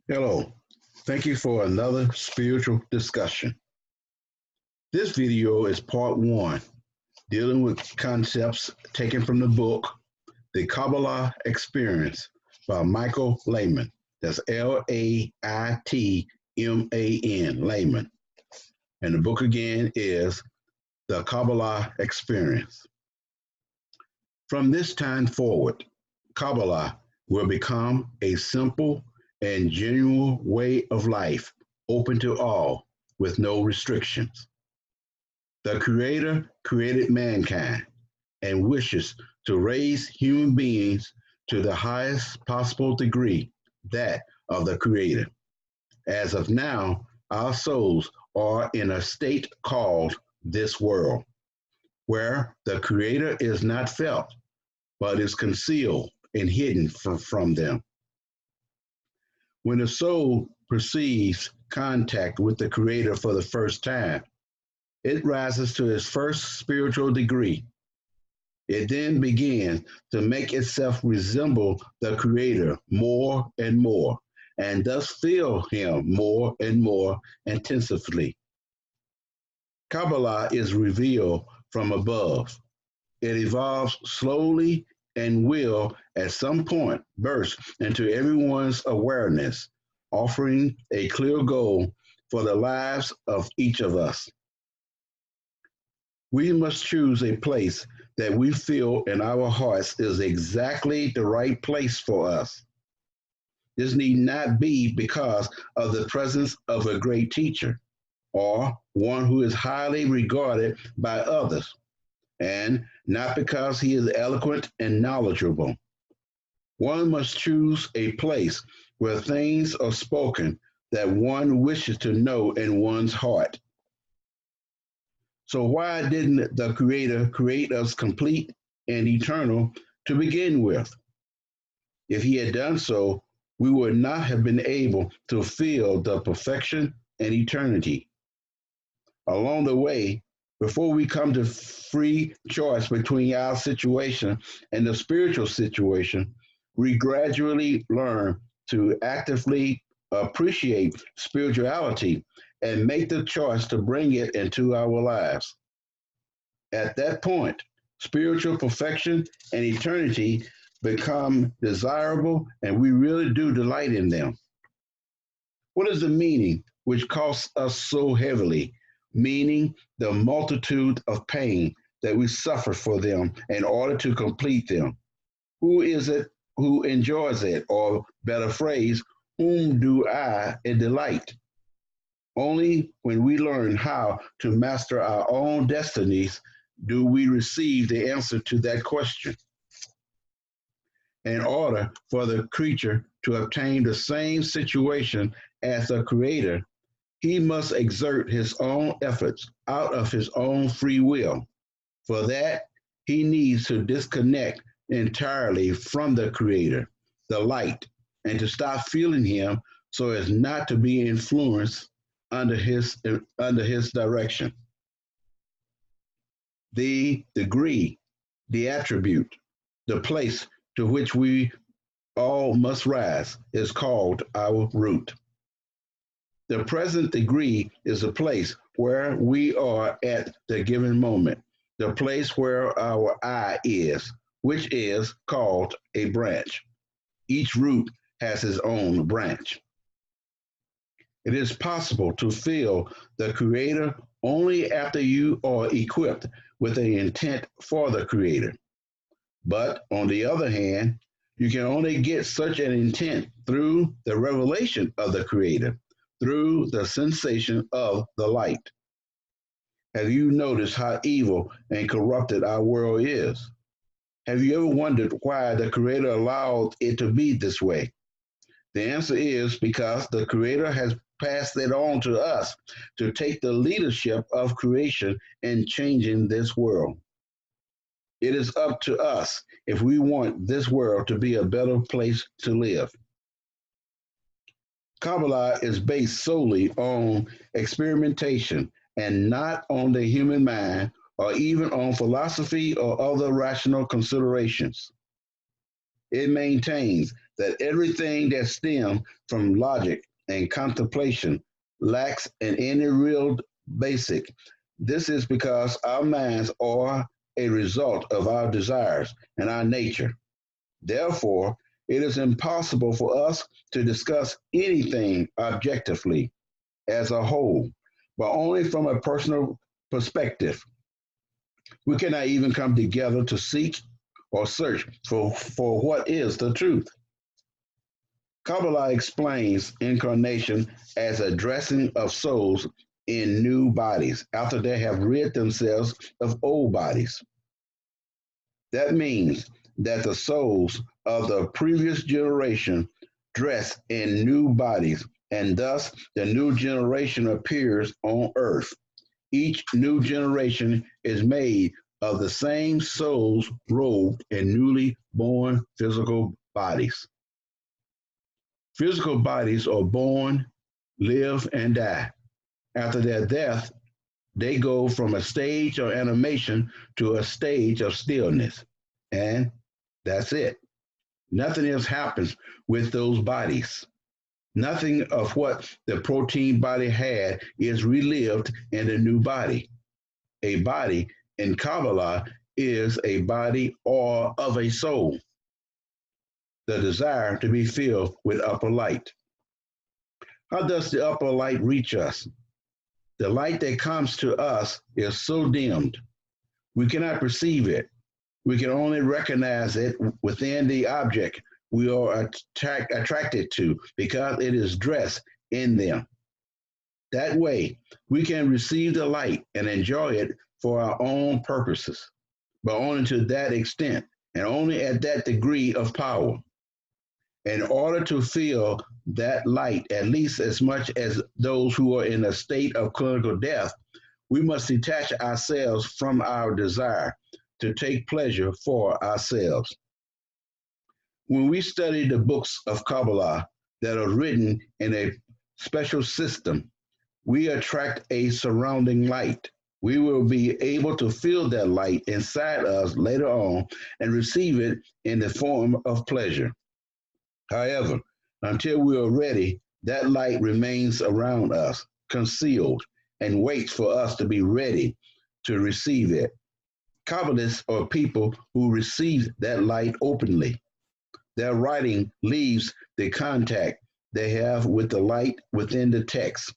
Hello, thank you for another spiritual discussion. This video is part one, dealing with concepts taken from the book, The Kabbalah Experience by Michael Lehman. That's Laitman, Lehman. And the book again is The Kabbalah Experience. From this time forward, Kabbalah will become a simple and genuine way of life, open to all, with no restrictions. The Creator created mankind and wishes to raise human beings to the highest possible degree, that of the Creator. As of now, our souls are in a state called this world, where the Creator is not felt, but is concealed and hidden from them. When the soul perceives contact with the Creator for the first time, it rises to its first spiritual degree. It then begins to make itself resemble the Creator more and more, and thus feel Him more and more intensively. Kabbalah is revealed from above. It evolves slowly and will, at some point, burst into everyone's awareness, offering a clear goal for the lives of each of us. We must choose a place that we feel in our hearts is exactly the right place for us. This need not be because of the presence of a great teacher or one who is highly regarded by others, and not because he is eloquent and knowledgeable. One must choose a place where things are spoken that one wishes to know in one's heart. So, why didn't the Creator create us complete and eternal to begin with? If He had done so, we would not have been able to feel the perfection and eternity. Along the way, before we come to free choice between our situation and the spiritual situation, we gradually learn to actively appreciate spirituality and make the choice to bring it into our lives. At that point, spiritual perfection and eternity become desirable, and we really do delight in them. What is the meaning which costs us so heavily? Meaning the multitude of pain that we suffer for them in order to complete them. Who is it who enjoys it? Or better phrase, whom do I delight? Only when we learn how to master our own destinies do we receive the answer to that question. In order for the creature to obtain the same situation as the Creator, he must exert his own efforts out of his own free will. For that, he needs to disconnect entirely from the Creator, the light, and to stop feeling Him so as not to be influenced under his direction. The degree, the attribute, the place to which we all must rise is called our root. The present degree is the place where we are at the given moment, the place where our I is, which is called a branch. Each root has its own branch. It is possible to feel the Creator only after you are equipped with an intent for the Creator. But on the other hand, you can only get such an intent through the revelation of the Creator, through the sensation of the light. Have you noticed how evil and corrupted our world is? Have you ever wondered why the Creator allowed it to be this way? The answer is because the Creator has passed it on to us to take the leadership of creation in changing this world. It is up to us if we want this world to be a better place to live. Kabbalah is based solely on experimentation and not on the human mind or even on philosophy or other rational considerations. It maintains that everything that stems from logic and contemplation lacks in any real basic. This is because our minds are a result of our desires and our nature. Therefore, it is impossible for us to discuss anything objectively as a whole, but only from a personal perspective. We cannot even come together to seek or search for what is the truth. Kabbalah explains incarnation as a dressing of souls in new bodies after they have rid themselves of old bodies. That means that the souls of the previous generation dress in new bodies, and thus the new generation appears on earth. Each new generation is made of the same souls robed in newly born physical bodies. Physical bodies are born, live, and die. After their death, they go from a stage of animation to a stage of stillness. And that's it. Nothing else happens with those bodies. Nothing of what the protein body had is relived in the new body. A body in Kabbalah is a body or of a soul, the desire to be filled with upper light. How does the upper light reach us? The light that comes to us is so dimmed, we cannot perceive it. We can only recognize it within the object we are attracted to because it is dressed in them. That way, we can receive the light and enjoy it for our own purposes, but only to that extent and only at that degree of power. In order to feel that light at least as much as those who are in a state of clinical death, we must detach ourselves from our desire to take pleasure for ourselves. When we study the books of Kabbalah that are written in a special system, we attract a surrounding light. We will be able to feel that light inside us later on and receive it in the form of pleasure. However, until we are ready, that light remains around us, concealed, and waits for us to be ready to receive it. Kabbalists are people who receive that light openly. Their writing leaves the contact they have with the light within the text.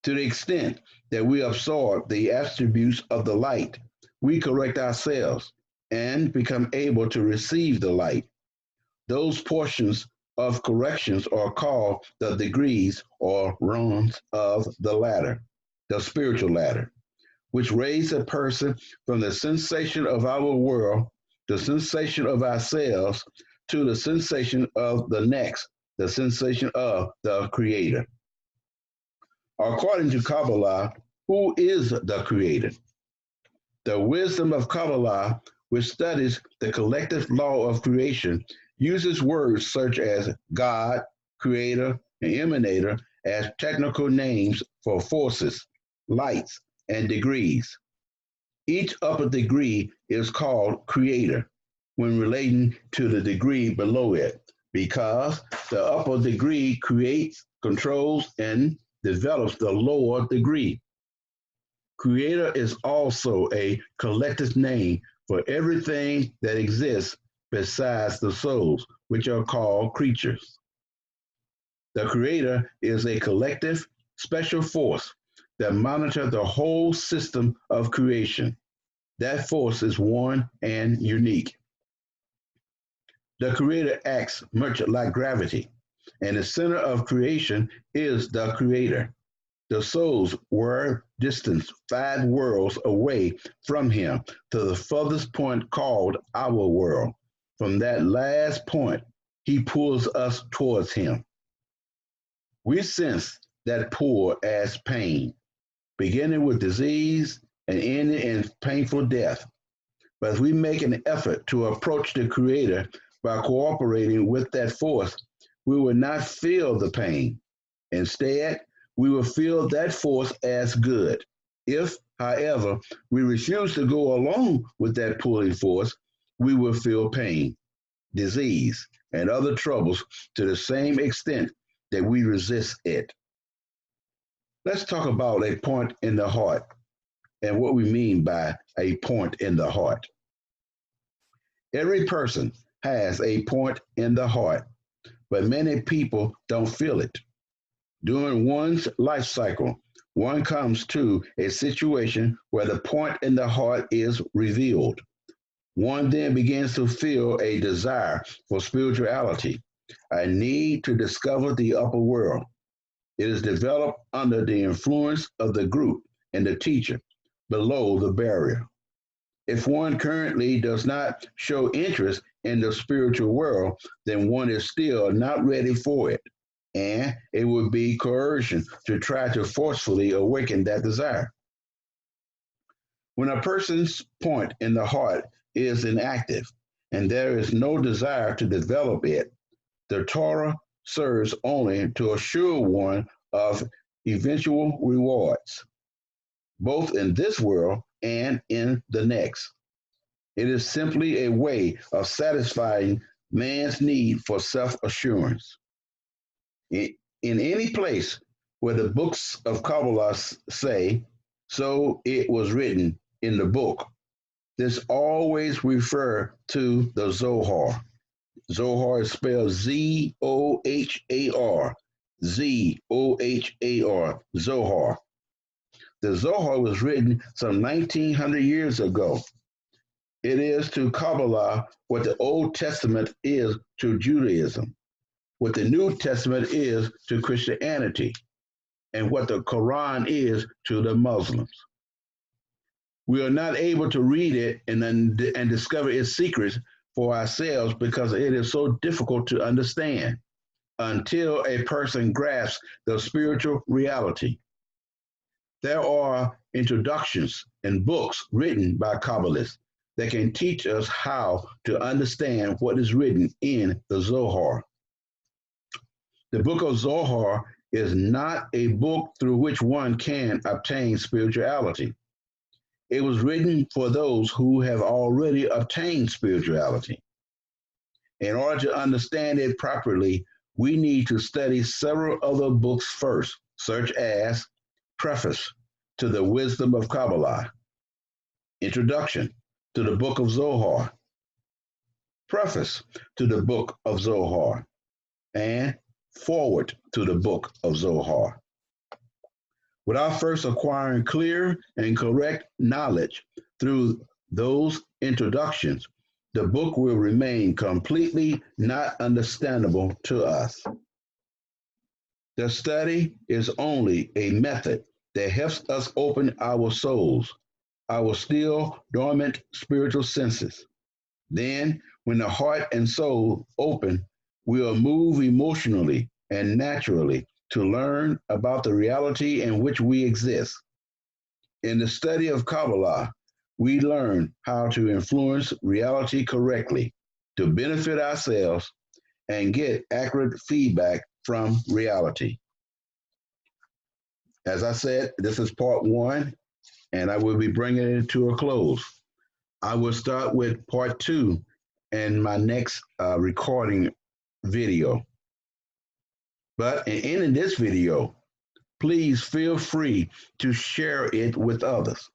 To the extent that we absorb the attributes of the light, we correct ourselves and become able to receive the light. Those portions of corrections are called the degrees or rungs of the ladder, the spiritual ladder, which raise a person from the sensation of our world, the sensation of ourselves, to the sensation of the next, the sensation of the Creator. According to Kabbalah, who is the Creator? The wisdom of Kabbalah, which studies the collective law of creation, uses words such as God, Creator, and Emanator as technical names for forces, lights, and degrees. Each upper degree is called Creator when relating to the degree below it, because the upper degree creates, controls, and develops the lower degree. Creator is also a collective name for everything that exists besides the souls, which are called creatures. The Creator is a collective, special force that monitors the whole system of creation. That force is one and unique. The Creator acts much like gravity, and the center of creation is the Creator. The souls were distanced 5 worlds away from him to the furthest point called our world. From that last point, he pulls us towards him. We sense that pull as pain, beginning with disease and ending in painful death. But if we make an effort to approach the Creator by cooperating with that force, we will not feel the pain. Instead, we will feel that force as good. If, however, we refuse to go along with that pulling force, we will feel pain, disease, and other troubles to the same extent that we resist it. Let's talk about a point in the heart and what we mean by a point in the heart. Every person has a point in the heart, but many people don't feel it. During one's life cycle, one comes to a situation where the point in the heart is revealed. One then begins to feel a desire for spirituality, a need to discover the upper world. It is developed under the influence of the group and the teacher below the barrier. If one currently does not show interest in the spiritual world, then one is still not ready for it, and it would be coercion to try to forcefully awaken that desire. When a person's point in the heart is inactive and there is no desire to develop it, the Torah serves only to assure one of eventual rewards, both in this world and in the next. It is simply a way of satisfying man's need for self assurance. In any place where the books of Kabbalah say, so it was written in the book, this always refer to the Zohar. Zohar is spelled Zohar, Zohar, Zohar. The Zohar was written some 1900 years ago. It is to Kabbalah what the Old Testament is to Judaism, what the New Testament is to Christianity, and what the Quran is to the Muslims. We are not able to read it and discover its secrets for ourselves because it is so difficult to understand until a person grasps the spiritual reality. There are introductions and books written by Kabbalists that can teach us how to understand what is written in the Zohar. The book of Zohar is not a book through which one can obtain spirituality. It was written for those who have already obtained spirituality. In order to understand it properly, we need to study several other books first, such as Preface to the Wisdom of Kabbalah, Introduction to the Book of Zohar, Preface to the Book of Zohar, and Forward to the Book of Zohar. Without first acquiring clear and correct knowledge through those introductions, the book will remain completely not understandable to us. The study is only a method that helps us open our souls, our still dormant spiritual senses. Then, when the heart and soul open, we'll move emotionally and naturally to learn about the reality in which we exist. In the study of Kabbalah, we learn how to influence reality correctly, to benefit ourselves, and get accurate feedback from reality. As I said, this is part one, and I will be bringing it to a close. I will start with part two in my next recording video. But in ending this video, please feel free to share it with others.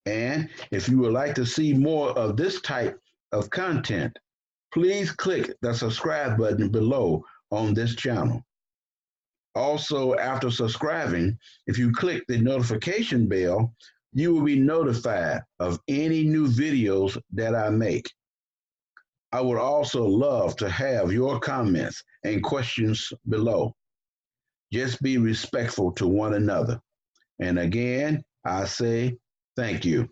And if you would like to see more of this type of content, please click the subscribe button below on this channel. Also, after subscribing, if you click the notification bell, you will be notified of any new videos that I make. I would also love to have your comments and questions below. Just be respectful to one another. And again, I say thank you.